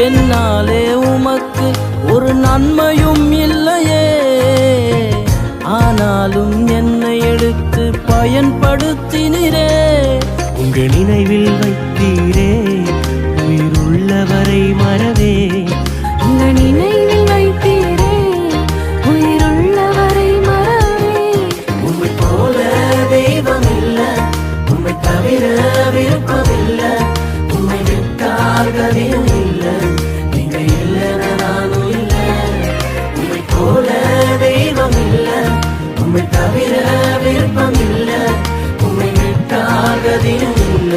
என்னாலே உமக்கு ஒரு நன்மையும் இல்லையே. ஆனாலும் என்னை எடுத்து பயன்படுத்தினரே. உங்க நினைவில் வைத்தீரே உயிருள்ளவரை மறவே. உங்க நினைவில் வைத்தீரே உயிருள்ளவரை மறவே. உம்மை போல தெய்வம் இல்ல, உம்மை தவிர விருப்பமில்ல. உம்மை விட்டால் கதியும் இல்ல, நீங்க இல்லைன்னா நானும் இல்ல. உம்மை போல தெய்வம் இல்ல, உம்மை தவிர விருப்பமில்ல. உம்மை விட்டால் கதியும் இல்ல.